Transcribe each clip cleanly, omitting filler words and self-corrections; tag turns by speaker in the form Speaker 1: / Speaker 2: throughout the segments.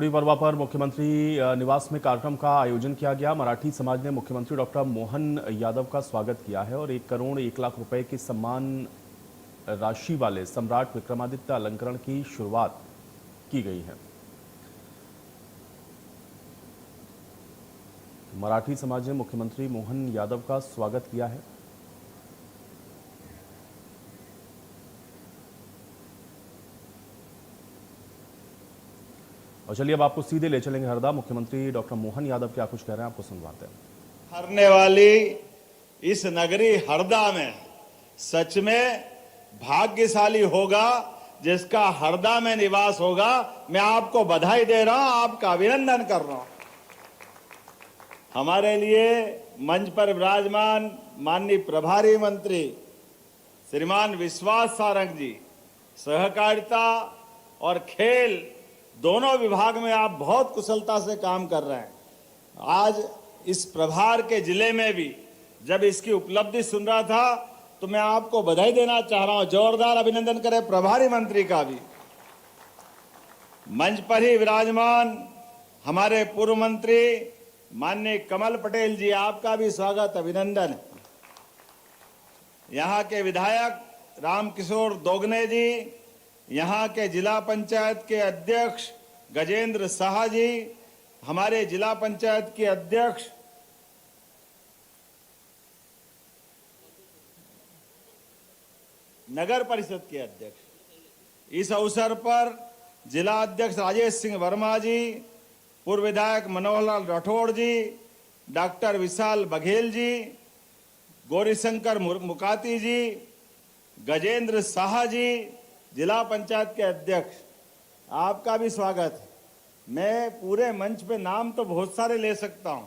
Speaker 1: गुड़ी पड़वा पर मुख्यमंत्री निवास में कार्यक्रम का आयोजन किया गया। मराठी समाज ने मुख्यमंत्री डॉक्टर मोहन यादव का स्वागत किया है और 1 करोड़ 1 लाख रुपए की सम्मान राशि वाले सम्राट विक्रमादित्य अलंकरण की शुरुआत की गई है। मराठी समाज ने मुख्यमंत्री मोहन यादव का स्वागत किया है। और चलिए अब आपको सीधे ले चलेंगे हरदा। मुख्यमंत्री डॉक्टर मोहन यादव क्या कुछ कह रहे हैं, आपको सुनवाते हैं।
Speaker 2: हरने वाली इस नगरी हरदा में सच में भाग्यशाली होगा जिसका हरदा में निवास होगा। मैं आपको बधाई दे रहा हूं, आपका अभिनंदन कर रहा हूं। हमारे लिए मंच पर विराजमान माननीय प्रभारी मंत्री श्रीमान विश्वास सारंग जी, सहकारिता और खेल दोनों विभाग में आप बहुत कुशलता से काम कर रहे हैं। आज इस प्रभार के जिले में भी जब इसकी उपलब्धि सुन रहा था तो मैं आपको बधाई देना चाह रहा हूं। जोरदार अभिनंदन करें प्रभारी मंत्री का भी। मंच पर ही विराजमान हमारे पूर्व मंत्री माननीय कमल पटेल जी, आपका भी स्वागत अभिनंदन। यहां के विधायक रामकिशोर दोगने जी, यहां के जिला पंचायत के अध्यक्ष गजेंद्र साहा जी, हमारे जिला पंचायत के अध्यक्ष नगर परिषद के अध्यक्ष, इस अवसर पर जिला अध्यक्ष राजेश सिंह वर्मा जी, पूर्व विधायक मनोहर लाल राठौड़ जी, डॉक्टर विशाल बघेल जी, गौरीशंकर मुकाती जी, गजेंद्र साहा जी, जिला पंचायत के अध्यक्ष, आपका भी स्वागत। मैं पूरे मंच पे नाम तो बहुत सारे ले सकता हूं,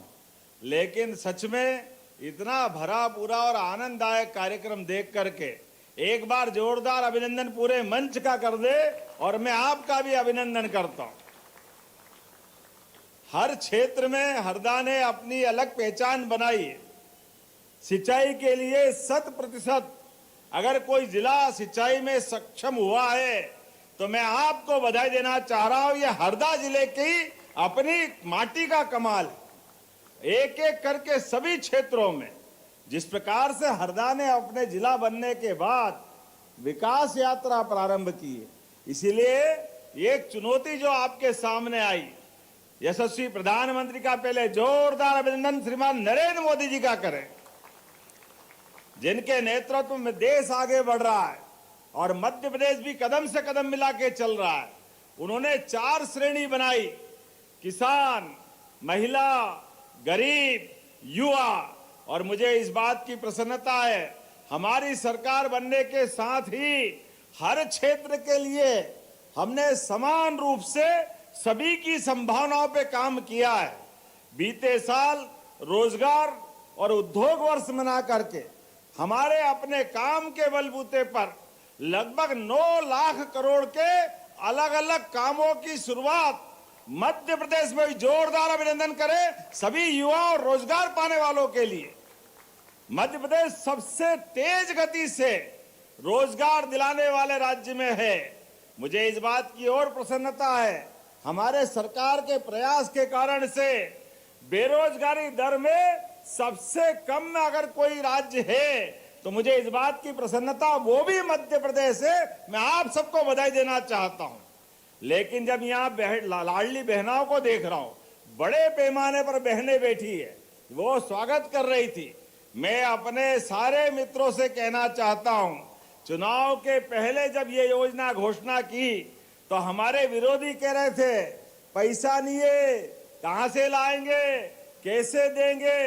Speaker 2: लेकिन सच में इतना भरा पूरा और आनंददायक कार्यक्रम देख करके एक बार जोरदार अभिनंदन पूरे मंच का कर दे और मैं आपका भी अभिनंदन करता हूं। हर क्षेत्र में हरदा ने अपनी अलग पहचान बनाई है। सिंचाई के लिए 100% अगर कोई जिला सिंचाई में सक्षम हुआ है तो मैं आपको बधाई देना चाह रहा हूं। यह हरदा जिले की अपनी माटी का कमाल। एक एक करके सभी क्षेत्रों में जिस प्रकार से हरदा ने अपने जिला बनने के बाद विकास यात्रा प्रारंभ की है, इसीलिए एक चुनौती जो आपके सामने आई, यशस्वी प्रधानमंत्री का पहले जोरदार अभिनंदन श्रीमान नरेंद्र मोदी जी का करें, जिनके नेतृत्व में देश आगे बढ़ रहा है और मध्य प्रदेश भी कदम से कदम मिला के चल रहा है। उन्होंने 4 श्रेणी बनाई, किसान, महिला, गरीब, युवा, और मुझे इस बात की प्रसन्नता है हमारी सरकार बनने के साथ ही हर क्षेत्र के लिए हमने समान रूप से सभी की संभावनाओं पे काम किया है। बीते साल रोजगार और उद्योग वर्ष मना करके हमारे अपने काम के बलबूते पर लगभग 9 लाख करोड़ के अलग अलग कामों की शुरुआत मध्य प्रदेश में भी। जोरदार अभिनंदन करें सभी युवा और रोजगार पाने वालों के लिए। मध्य प्रदेश सबसे तेज गति से रोजगार दिलाने वाले राज्य में है। मुझे इस बात की और प्रसन्नता है, हमारे सरकार के प्रयास के कारण से बेरोजगारी दर में सबसे कम में अगर कोई राज्य है तो मुझे इस बात की प्रसन्नता वो भी मध्य प्रदेश है। मैं आप सबको बधाई देना चाहता हूं। लेकिन जब यहाँ लाडली बहनाओं को देख रहा हूं, बड़े पैमाने पर बहनें बैठी है, वो स्वागत कर रही थी। मैं अपने सारे मित्रों से कहना चाहता हूं, चुनाव के पहले जब ये योजना घोषणा की तो हमारे विरोधी कह रहे थे पैसा नहीं है, कहां से लाएंगे, कैसे देंगे,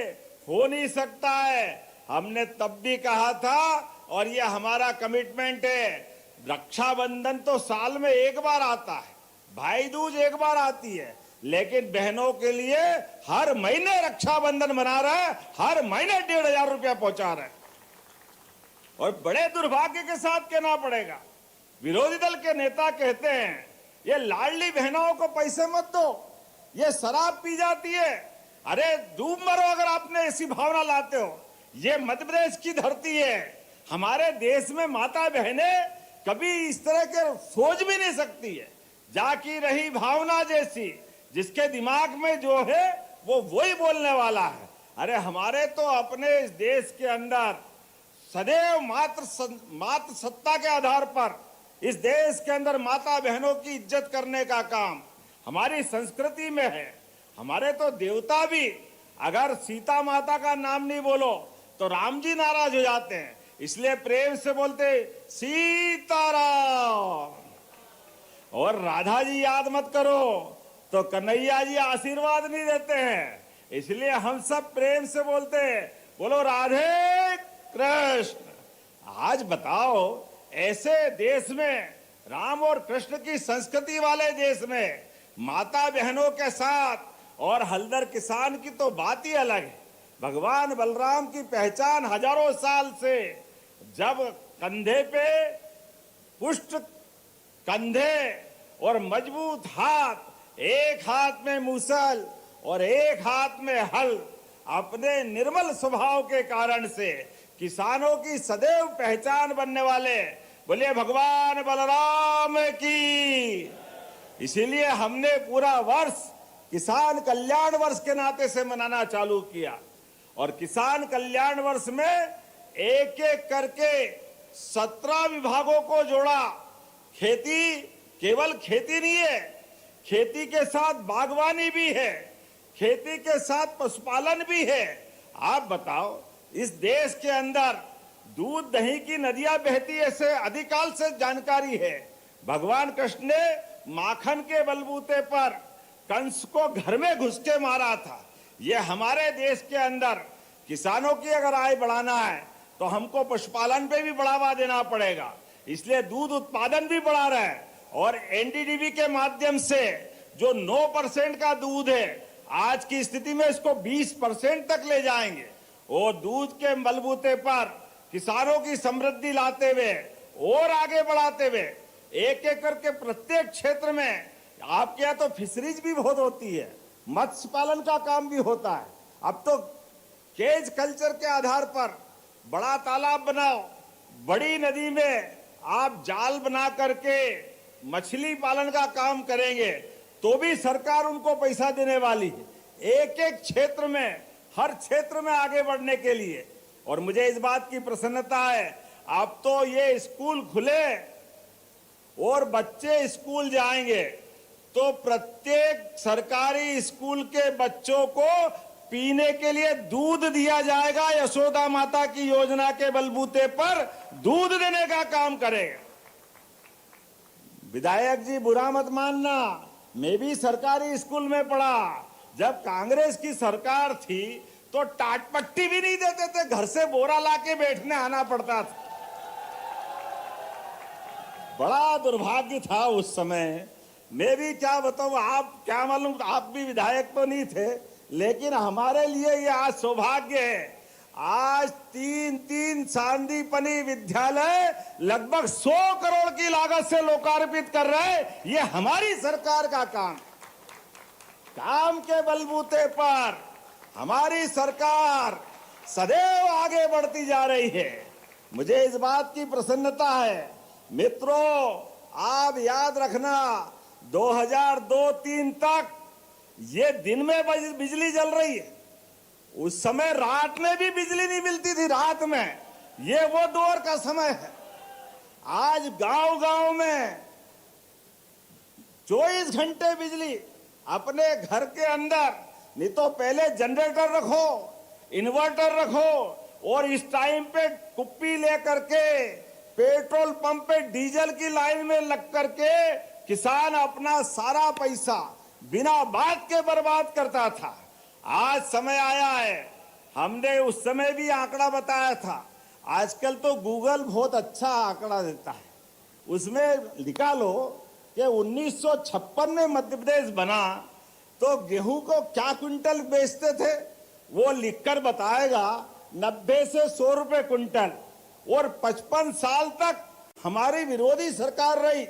Speaker 2: हो नहीं सकता है। हमने तब भी कहा था और ये हमारा कमिटमेंट है, रक्षाबंधन तो साल में एक बार आता है, भाई दूज एक बार आती है, लेकिन बहनों के लिए हर महीने रक्षाबंधन मना रहा है, हर महीने 1,500 रुपया पहुंचा रहा है। और बड़े दुर्भाग्य के साथ कहना पड़ेगा, विरोधी दल के नेता कहते हैं ये लाडली बहनों को पैसे मत दो, ये शराब पी जाती है। अरे डूब मरो अगर आपने ऐसी भावना लाते हो। ये मध्य प्रदेश की धरती है, हमारे देश में माता बहनें कभी इस तरह के सोच भी नहीं सकती है। जाकी रही भावना जैसी जिसके दिमाग में जो है वो वही बोलने वाला है। अरे हमारे तो अपने इस देश के अंदर सदैव मात्र सत्ता के आधार पर इस देश के अंदर माता बहनों की इज्जत करने का काम हमारी संस्कृति में है। हमारे तो देवता भी अगर सीता माता का नाम नहीं बोलो तो राम जी नाराज हो जाते हैं, इसलिए प्रेम से बोलते सीताराम। और राधा जी याद मत करो तो कन्हैया जी आशीर्वाद नहीं देते हैं, इसलिए हम सब प्रेम से बोलते हैं बोलो राधे कृष्ण। आज बताओ ऐसे देश में, राम और कृष्ण की संस्कृति वाले देश में माता बहनों के साथ और हलदर किसान की तो बात ही अलग है। भगवान बलराम की पहचान हजारों साल से, जब कंधे पे पुष्ट कंधे और मजबूत हाथ, एक हाथ में मूसल और एक हाथ में हल, अपने निर्मल स्वभाव के कारण से किसानों की सदैव पहचान बनने वाले बोलिए भगवान बलराम की। इसीलिए हमने पूरा वर्ष किसान कल्याण वर्ष के नाते से मनाना चालू किया और किसान कल्याण वर्ष में एक एक करके 17 विभागों को जोड़ा। खेती केवल खेती नहीं है, खेती के साथ बागवानी भी है, खेती के साथ पशुपालन भी है। आप बताओ इस देश के अंदर दूध दही की नदियां बहती ऐसे अधिकाल से जानकारी है। भगवान कृष्ण ने माखन के बलबूते पर कंस को घर में घुस के मारा था। ये हमारे देश के अंदर किसानों की अगर आय बढ़ाना है तो हमको पशुपालन पे भी बढ़ावा देना पड़ेगा, इसलिए दूध उत्पादन भी बढ़ा रहा है और एनडीडीबी के माध्यम से जो 9% का दूध है आज की स्थिति में इसको 20% तक ले जाएंगे और दूध के बलबूते पर किसानों की समृद्धि लाते हुए और आगे बढ़ाते हुए एक एक करके प्रत्येक क्षेत्र में, आपके यहाँ तो फिशरीज भी बहुत होती है, मत्स्य पालन का काम भी होता है। अब तो केज कल्चर के आधार पर बड़ा तालाब बनाओ, बड़ी नदी में आप जाल बना करके मछली पालन का काम करेंगे तो भी सरकार उनको पैसा देने वाली है, एक एक क्षेत्र में, हर क्षेत्र में आगे बढ़ने के लिए। और मुझे इस बात की प्रसन्नता है, अब तो ये स्कूल खुले और बच्चे स्कूल जाएंगे तो प्रत्येक सरकारी स्कूल के बच्चों को पीने के लिए दूध दिया जाएगा। यशोदा माता की योजना के बलबूते पर दूध देने का काम करेगा। विधायक जी बुरा मत मानना, मैं भी सरकारी स्कूल में पढ़ा। जब कांग्रेस की सरकार थी तो टाटपट्टी भी नहीं देते थे, घर से बोरा लाके बैठने आना पड़ता था। बड़ा दुर्भाग्य था उस समय। मैं भी क्या बताऊं, आप क्या मालूम, आप भी विधायक तो नहीं थे, लेकिन हमारे लिए ये आज सौभाग्य है। आज 3 सांदीपनि विद्यालय लगभग 100 करोड़ की लागत से लोकार्पित कर रहे हैं। ये हमारी सरकार का काम के बलबूते पर हमारी सरकार सदैव आगे बढ़ती जा रही है। मुझे इस बात की प्रसन्नता है। मित्रों, आप याद रखना 2002-3 तक ये दिन में बिजली जल रही है, उस समय रात में भी बिजली नहीं मिलती थी। रात में ये वो दौर का समय है। आज गांव-गांव में 24 घंटे बिजली अपने घर के अंदर। नहीं तो पहले जनरेटर रखो, इन्वर्टर रखो और इस टाइम पे कुप्पी लेकर के पेट्रोल पंप पे डीजल की लाइन में लग करके किसान अपना सारा पैसा बिना बात के बर्बाद करता था। आज समय आया है, हमने उस समय भी आंकड़ा बताया था। आजकल तो गूगल बहुत अच्छा आंकड़ा देता है, उसमें लिखा लो कि 1956 में मध्य प्रदेश बना तो गेहूं को क्या क्विंटल बेचते थे, वो लिखकर बताएगा 90 से 100 रुपए क्विंटल। और 55 साल तक हमारी विरोधी सरकार रही,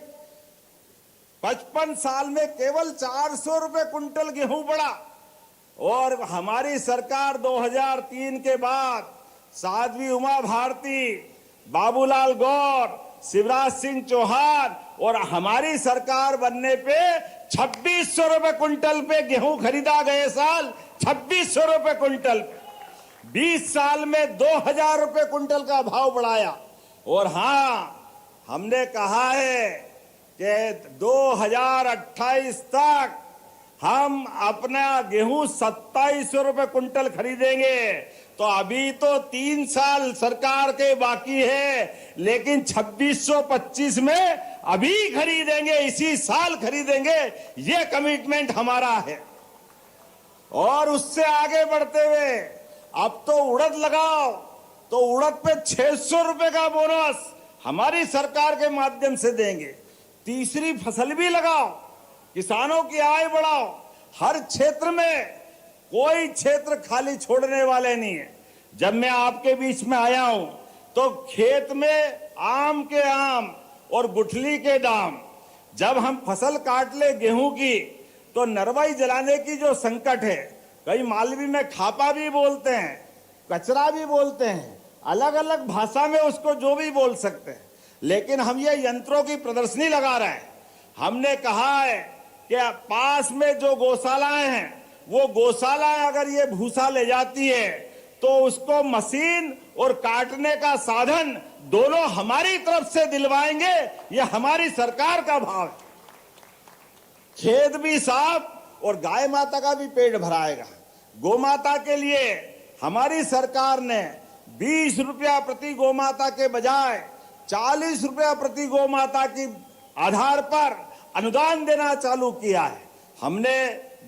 Speaker 2: 55 साल में केवल 400 रुपए क्विंटल गेहूं बढ़ा। और हमारी सरकार 2003 के बाद साध्वी उमा भारती, बाबूलाल गौर, शिवराज सिंह चौहान और हमारी सरकार बनने पे 2600 रुपए क्विंटल पे गेहूं खरीदा गए साल, 2600 रुपए क्विंटल पे। 20 साल में 2000 रुपए क्विंटल का भाव बढ़ाया। और हां, हमने कहा है कि 2028 तक हम अपना गेहूं 2700 रुपए क्विंटल खरीदेंगे। तो अभी तो 3 साल सरकार के बाकी है, लेकिन 2625 में अभी खरीदेंगे, इसी साल खरीदेंगे, ये कमिटमेंट हमारा है। और उससे आगे बढ़ते हुए अब तो उड़द लगाओ, तो उड़द पे 600 रुपए का बोनस हमारी सरकार के माध्यम से देंगे। तीसरी फसल भी लगाओ, किसानों की आय बढ़ाओ। हर क्षेत्र में कोई क्षेत्र खाली छोड़ने वाले नहीं है। जब मैं आपके बीच में आया हूं तो खेत में आम के आम और गुठली के दाम, जब हम फसल काट ले गेहूं की तो नरवाई जलाने की जो संकट है, कई मालवी में खापा भी बोलते हैं, कचरा भी बोलते हैं, अलग अलग भाषा में उसको जो भी बोल सकते हैं, लेकिन हम ये यंत्रों की प्रदर्शनी लगा रहे हैं। हमने कहा है कि पास में जो गौशालाएं हैं, वो गौशालाएं अगर ये भूसा ले जाती है तो उसको मशीन और काटने का साधन दोनों हमारी तरफ से दिलवाएंगे। ये हमारी सरकार का भाव है। खेत भी साफ और गाय माता का भी पेट भराएगा। गौ माता के लिए हमारी सरकार ने 20 रुपया प्रति गौ माता के बजाय 40 रुपया प्रति गौ माता की आधार पर अनुदान देना चालू किया है। हमने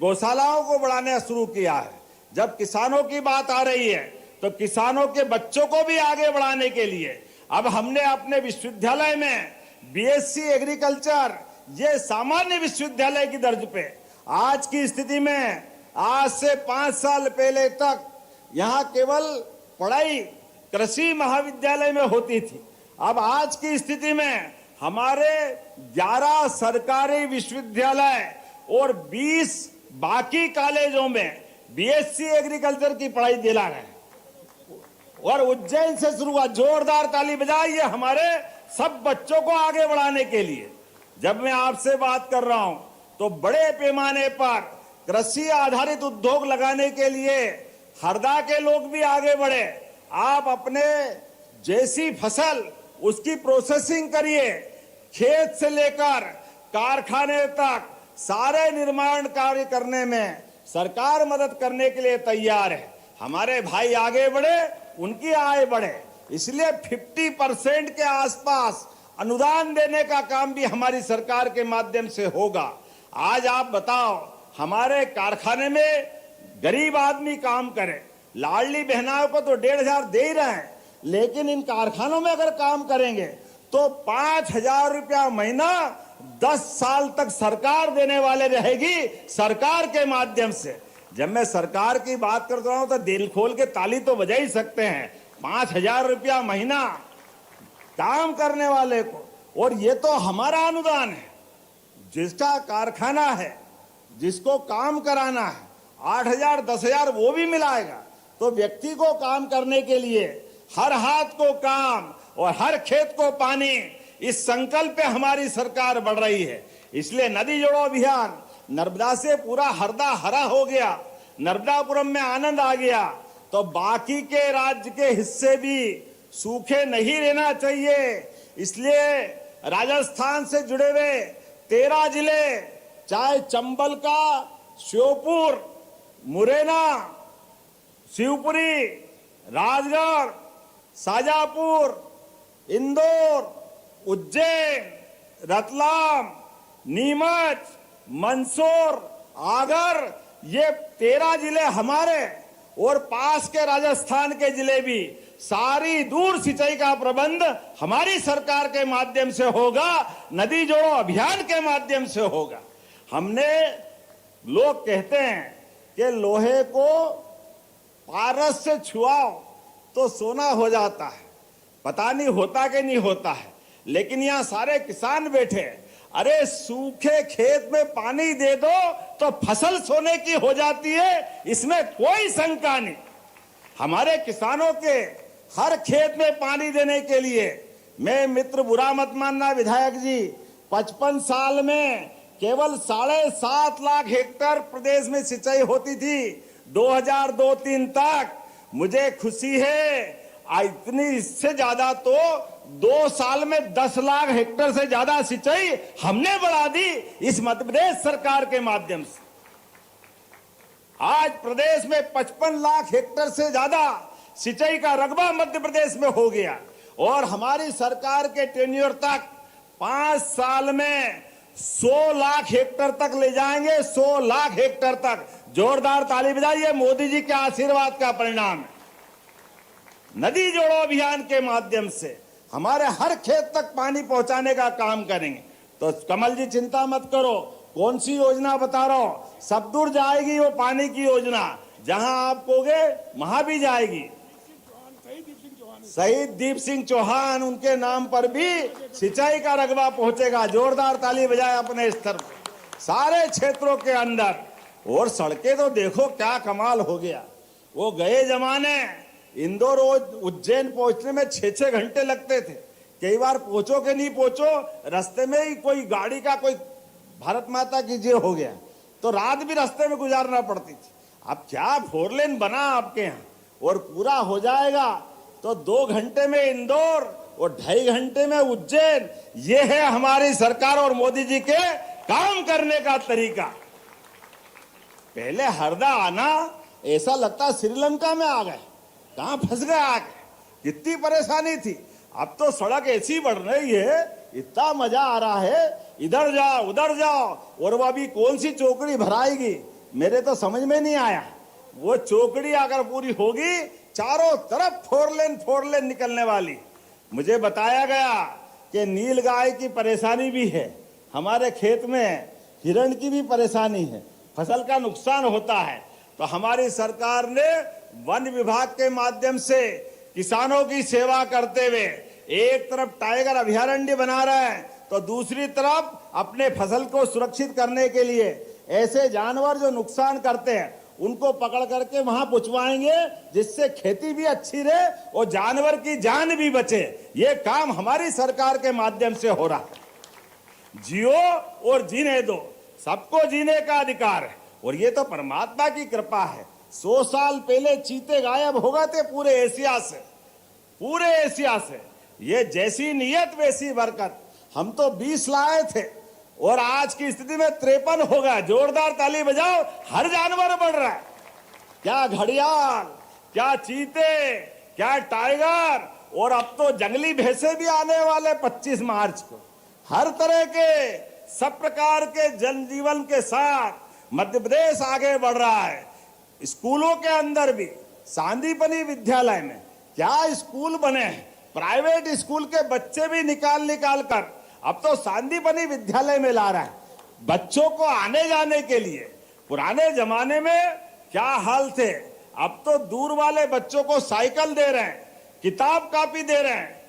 Speaker 2: गौशालाओं को बढ़ाना शुरू किया है। जब किसानों की बात आ रही है तो किसानों के बच्चों को भी आगे बढ़ाने के लिए अब हमने अपने विश्वविद्यालय में बीएससी एग्रीकल्चर, ये सामान्य विश्वविद्यालय की दर्ज पे, आज की स्थिति में आज से 5 साल पहले तक यहाँ केवल पढ़ाई कृषि महाविद्यालय में होती थी। अब आज की स्थिति में हमारे 11 सरकारी विश्वविद्यालय और 20 बाकी कॉलेजों में बीएससी एग्रीकल्चर की पढ़ाई दिला गए। और उज्जैन से शुरू हुआ, जोरदार ताली बजाइए हमारे सब बच्चों को आगे बढ़ाने के लिए। जब मैं आपसे बात कर रहा हूं तो बड़े पैमाने पर कृषि आधारित उद्योग लगाने के लिए हरदा के लोग भी आगे बढ़े। आप अपने जैसी फसल उसकी प्रोसेसिंग करिए, खेत से लेकर कारखाने तक सारे निर्माण कार्य करने में सरकार मदद करने के लिए तैयार है। हमारे भाई आगे बढ़े, उनकी आय बढ़े, इसलिए 50% के आसपास अनुदान देने का काम भी हमारी सरकार के माध्यम से होगा। आज आप बताओ, हमारे कारखाने में गरीब आदमी काम करे, लाडली बहनाओं को तो 1,500 दे ही रहे हैं, लेकिन इन कारखानों में अगर काम करेंगे तो 5,000 रुपया महीना 10 साल तक सरकार देने वाले रहेगी, सरकार के माध्यम से। जब मैं सरकार की बात करता हूं तो दिल खोल के ताली तो बजा ही सकते हैं। 5,000 रुपया महीना काम करने वाले को, और ये तो हमारा अनुदान है। जिसका कारखाना है, जिसको काम कराना है, 8,000 10,000 वो भी मिलाएगा। तो व्यक्ति को काम करने के लिए हर हाथ को काम और हर खेत को पानी, इस संकल्प पे हमारी सरकार बढ़ रही है। इसलिए नदी जोड़ो अभियान, नर्मदा से पूरा हरदा हरा हो गया, नर्मदापुरम में आनंद आ गया, तो बाकी के राज्य के हिस्से भी सूखे नहीं रहना चाहिए। इसलिए राजस्थान से जुड़े हुए 13 जिले, चाहे चंबल का श्योपुर, मुरैना, शिवपुरी, राजगढ़, शाजापुर, इंदौर, उज्जैन, रतलाम, नीमच, मंदसौर, आगर, ये 13 जिले हमारे, और पास के राजस्थान के जिले भी, सारी दूर सिंचाई का प्रबंध हमारी सरकार के माध्यम से होगा, नदी जोड़ो अभियान के माध्यम से होगा। हमने, लोग कहते हैं कि लोहे को पारस से छुआओ तो सोना हो जाता है, पता नहीं होता कि नहीं होता है, लेकिन यहाँ सारे किसान बैठे, अरे सूखे खेत में पानी दे दो तो फसल सोने की हो जाती है, इसमें कोई शंका नहीं। हमारे किसानों के हर खेत में पानी देने के लिए, मैं मित्र बुरा मत मानना विधायक जी, 55 साल में केवल 7.5 लाख हेक्टेयर प्रदेश में सिंचाई होती थी 2002-03 तक। मुझे खुशी है इतनी, इससे ज्यादा तो 2 साल में 10 लाख हेक्टेयर से ज्यादा सिंचाई हमने बढ़ा दी इस मध्य प्रदेश सरकार के माध्यम से। आज प्रदेश में 55 लाख हेक्टेयर से ज्यादा सिंचाई का रकबा मध्य प्रदेश में हो गया और हमारी सरकार के टेन्योर तक 5 साल में 100 लाख हेक्टेयर तक ले जाएंगे। 100 लाख हेक्टेयर तक। जोरदार ताली बजाइए, मोदी जी के आशीर्वाद का परिणाम है। नदी जोड़ो अभियान के माध्यम से हमारे हर खेत तक पानी पहुंचाने का काम करेंगे। तो कमल जी चिंता मत करो, कौन सी योजना बता रहा हूं, सब दूर जाएगी वो पानी की योजना। जहां आप कहोगे वहां भी जाएगी। शहीद दीप सिंह चौहान, उनके नाम पर भी सिंचाई का रकबा पहुंचेगा। जोरदार ताली बजाए अपने स्तर पर सारे क्षेत्रों के अंदर। और सड़कें तो देखो क्या कमाल हो गया। वो गए जमाने इंदौर उज्जैन पहुंचने में 6-6 घंटे लगते थे। कई बार पहुंचो कि नहीं पहुंचो, रास्ते में ही कोई गाड़ी का कोई भारत माता की जय हो गया तो रात भी रास्ते में गुजारना पड़ती थी। अब क्या 4 लेन बना आपके यहाँ और पूरा हो जाएगा तो 2 घंटे में इंदौर और 2.5 घंटे में उज्जैन। ये है हमारी सरकार और मोदी जी के काम करने का तरीका। पहले हरदा आना ऐसा लगता श्रीलंका में आ गए, कहां फंस गए आके, कितनी परेशानी थी। अब तो सड़क ऐसी बढ़ रही है, इतना मजा आ रहा है, इधर जाओ उधर जाओ। और वो अभी कौन सी चौकड़ी भराएगी मेरे तो समझ में नहीं आया। वो चौकड़ी अगर पूरी होगी चारों तरफ 4 लेन निकलने वाली। मुझे बताया गया कि नील गाय की परेशानी भी है हमारे खेत में, हिरण की भी परेशानी है, फसल का नुकसान होता है। तो हमारी सरकार ने वन विभाग के माध्यम से किसानों की सेवा करते हुए एक तरफ टाइगर अभयारण्य बना रहे हैं तो दूसरी तरफ अपने फसल को सुरक्षित करने के लिए ऐसे जानवर जो नुकसान करते हैं उनको पकड़ करके वहां पहुंचवाएंगे, जिससे खेती भी अच्छी रहे और जानवर की जान भी बचे। ये काम हमारी सरकार के माध्यम से हो रहा है। जियो और जीने दो, सबको जीने का अधिकार है और ये तो परमात्मा की कृपा है। 100 साल पहले चीते गायब हो गए थे पूरे एशिया से। ये जैसी नियत वैसी बरकत। हम तो 20 लाए थे और आज की स्थिति में 53 हो गया। जोरदार ताली बजाओ, हर जानवर बढ़ रहा है। क्या घड़ियाल, क्या चीते, क्या टाइगर और अब तो जंगली भैंसे भी आने वाले 25 मार्च को। हर तरह के सब प्रकार के जनजीवन के साथ मध्य प्रदेश आगे बढ़ रहा है। स्कूलों के अंदर भी सांदीपनी विद्यालय में क्या स्कूल बने हैं, प्राइवेट स्कूल के बच्चे भी निकाल कर अब तो सांदीपनी विद्यालय में ला रहा है बच्चों को आने जाने के लिए। पुराने जमाने में क्या हाल थे, अब तो दूर वाले बच्चों को साइकिल दे रहे हैं, किताब कापी दे रहे हैं,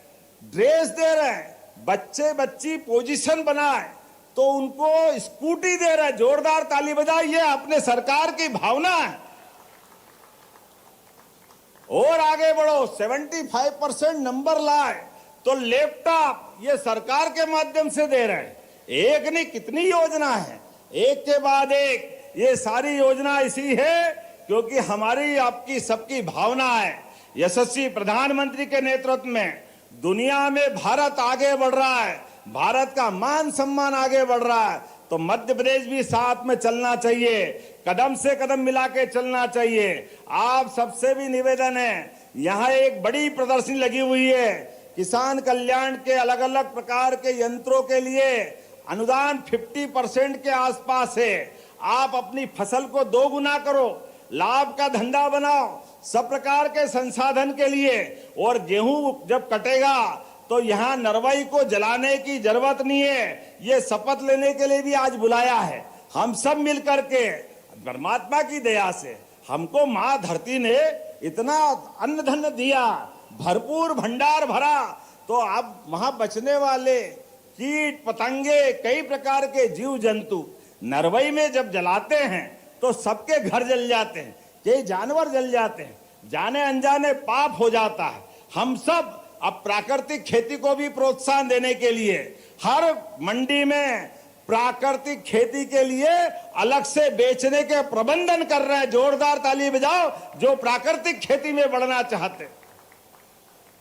Speaker 2: ड्रेस दे रहे हैं। बच्चे बच्ची पोजीशन बनाए तो उनको स्कूटी दे रहे हैं। जोरदार ताली बजाइए, अपने सरकार की भावना है। और आगे बढ़ो, 75% नंबर लाए तो लैपटॉप ये सरकार के माध्यम से दे रहे हैं। एक नहीं कितनी योजना है, एक के बाद एक। ये सारी योजना इसी है क्योंकि हमारी आपकी सबकी भावना है। यशस्वी प्रधानमंत्री के नेतृत्व में दुनिया में भारत आगे बढ़ रहा है, भारत का मान सम्मान आगे बढ़ रहा है। तो मध्य प्रदेश भी साथ में चलना चाहिए, कदम से कदम मिला के चलना चाहिए। आप सबसे भी निवेदन है, यहाँ एक बड़ी प्रदर्शनी लगी हुई है, किसान कल्याण के अलग अलग प्रकार के यंत्रों के लिए अनुदान 50% के आसपास है। आप अपनी फसल को 2 गुना करो, लाभ का धंधा बनाओ, सब प्रकार के संसाधन के लिए। और गेहूं जब कटेगा तो यहाँ नरवाई को जलाने की जरूरत नहीं है। ये शपथ लेने के लिए भी आज बुलाया है। हम सब मिलकर के, परमात्मा की दया से हमको माँ धरती ने इतना अन्न धन दिया, भरपूर भंडार भरा, तो अब वहां बचने वाले कीट पतंगे, कई प्रकार के जीव जंतु नरवई में जब जलाते हैं तो सबके घर जल जाते हैं, कई जानवर जल जाते हैं, जाने अनजाने पाप हो जाता है। हम सब अब प्राकृतिक खेती को भी प्रोत्साहन देने के लिए हर मंडी में प्राकृतिक खेती के लिए अलग से बेचने के प्रबंधन कर रहे हैं। जोरदार ताली बजाओ जो प्राकृतिक खेती में बढ़ना चाहते हैं।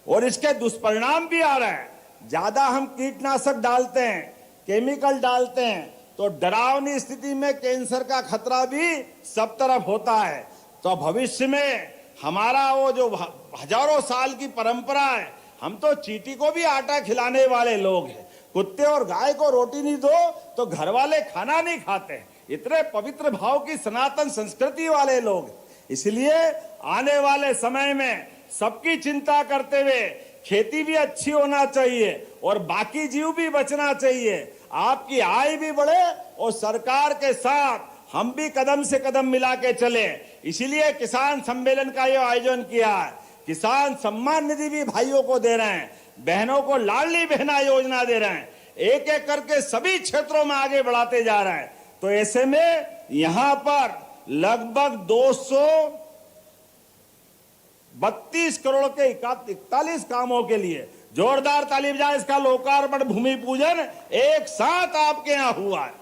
Speaker 2: और इसके दुष्परिणाम भी आ रहे हैं। ज्यादा हम कीटनाशक डालते हैं, केमिकल डालते हैं, तो डरावनी स्थिति में कैंसर का खतरा भी सब तरफ होता है। तो भविष्य में हमारा वो जो हजारों साल की परंपरा है, हम तो चींटी को भी आटा खिलाने वाले लोग हैं। कुत्ते और गाय को रोटी नहीं दो तो घर वाले खाना नहीं खाते। इतने पवित्र भाव की सनातन संस्कृति वाले लोग। इसलिए आने वाले समय में सबकी चिंता करते हुए खेती भी अच्छी होना चाहिए और बाकी जीव भी बचना चाहिए, आपकी आय भी बढ़े और सरकार के साथ हम भी कदम से कदम मिला के चले। इसीलिए किसान सम्मेलन का ये आयोजन किया है। किसान सम्मान निधि भी भाइयों को दे रहे हैं, बहनों को लाडली बहना योजना दे रहे हैं, एक एक करके सभी क्षेत्रों में आगे बढ़ाते जा रहे हैं। तो ऐसे में यहां पर लगभग 232 करोड़ के 41 कामों के लिए जोरदार ताली बजाएं। इसका लोकार्पण, भूमि पूजन एक साथ आपके यहां हुआ है।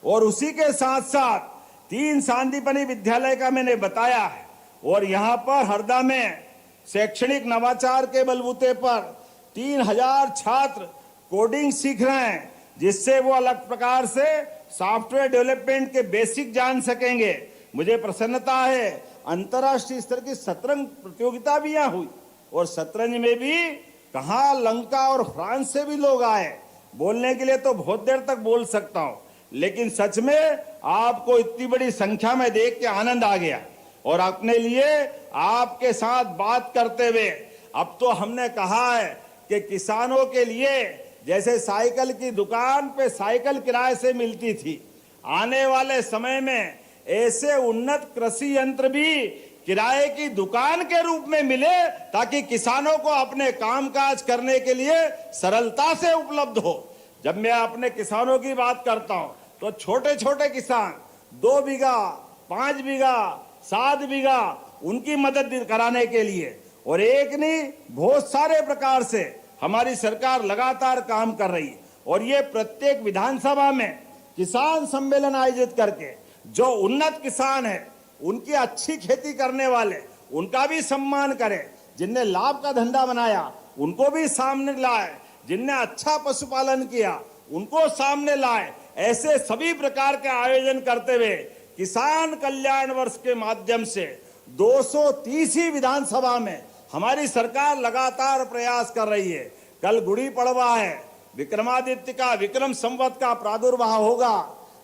Speaker 2: और उसी के साथ साथ 3 सांदीपनि विद्यालय का मैंने बताया है। और यहां पर हरदा में शैक्षणिक नवाचार के बलबूते पर 3000 छात्र कोडिंग सीख रहे हैं, जिससे वो अलग प्रकार से सॉफ्टवेयर डेवलपमेंट के बेसिक जान सकेंगे। मुझे प्रसन्नता है अंतर्राष्ट्रीय स्तर की शतरंज प्रतियोगिता भी यहाँ हुई और शतरंज में भी कहाँ लंका और फ्रांस से भी लोग आए। बोलने के लिए तो बहुत देर तक बोल सकता हूँ, लेकिन सच में आपको इतनी बड़ी संख्या में देख के आनंद आ गया। और अपने लिए आपके साथ बात करते हुए अब तो हमने कहा है कि किसानों के लिए जैसे साइकिल की दुकान पे साइकिल किराए से मिलती थी, आने वाले समय में ऐसे उन्नत कृषि यंत्र भी किराए की दुकान के रूप में मिले, ताकि किसानों को अपने कामकाज करने के लिए सरलता से उपलब्ध हो। जब मैं अपने किसानों की बात करता हूं तो छोटे छोटे किसान 2 बीघा, 5 बीघा, 7 बीघा उनकी मदद कराने के लिए, और एक नहीं बहुत सारे प्रकार से हमारी सरकार लगातार काम कर रही है। और ये प्रत्येक विधानसभा में किसान सम्मेलन आयोजित करके जो उन्नत किसान है, उनकी अच्छी खेती करने वाले, उनका भी सम्मान करें। जिनने लाभ का धंधा बनाया उनको भी सामने लाए, जिनने अच्छा पशुपालन किया उनको सामने लाए। ऐसे सभी प्रकार के आयोजन करते हुए किसान कल्याण वर्ष के माध्यम से 230 विधानसभा में हमारी सरकार लगातार प्रयास कर रही है। कल गुड़ी पड़वा है, विक्रमादित्य का विक्रम संवत का प्रादुर्भाव होगा।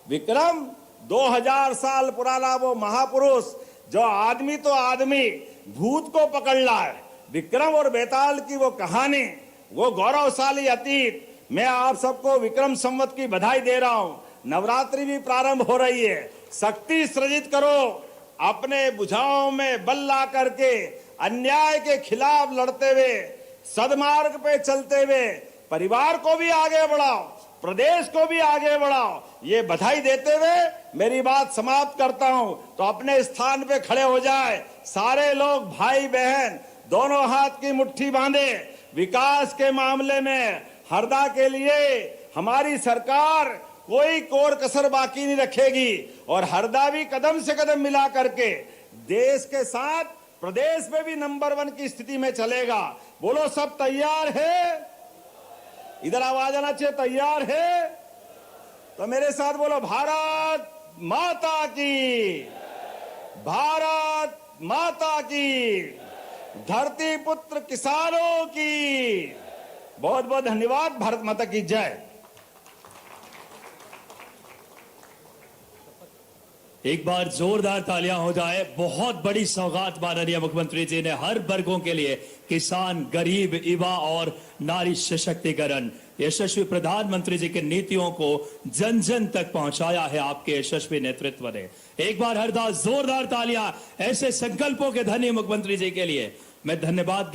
Speaker 2: विक्रम 2000 साल पुराना वो महापुरुष जो आदमी तो आदमी भूत को पकड़ लाए, विक्रम और बेताल की वो कहानी, वो गौरवशाली अतीत। मैं आप सबको विक्रम संवत की बधाई दे रहा हूं। नवरात्रि भी प्रारंभ हो रही है। शक्ति सृजित करो, अपने बुझाओं में बल ला करके अन्याय के खिलाफ लड़ते हुए, सदमार्ग पे चलते हुए परिवार को भी आगे बढ़ाओ, प्रदेश को भी आगे बढ़ाओ। ये बधाई देते हुए मेरी बात समाप्त करता हूं। तो अपने स्थान पे खड़े हो जाए सारे लोग, भाई बहन दोनों हाथ की मुट्ठी बांधे। विकास के मामले में हरदा के लिए हमारी सरकार कोई कोर कसर बाकी नहीं रखेगी और हरदा भी कदम से कदम मिला करके देश के साथ प्रदेश में भी नंबर 1 की स्थिति में चलेगा। बोलो सब तैयार है? इधर आवाज आना चाहिए, तैयार है? तो मेरे साथ बोलो भारत माता की, भारत माता की, धरती पुत्र किसानों की। बहुत बहुत धन्यवाद। भारत माता की जय।
Speaker 3: एक बार जोरदार तालियां हो जाए। बहुत बड़ी सौगात माननीय मुख्यमंत्री जी ने हर वर्गों के लिए, किसान, गरीब, युवा और नारी सशक्तिकरण, यशस्वी प्रधानमंत्री जी की नीतियों को जन जन तक पहुंचाया है आपके यशस्वी नेतृत्व ने। एक बार हरदा जोरदार तालियां ऐसे संकल्पों के धनी मुख्यमंत्री जी के लिए। मैं धन्यवाद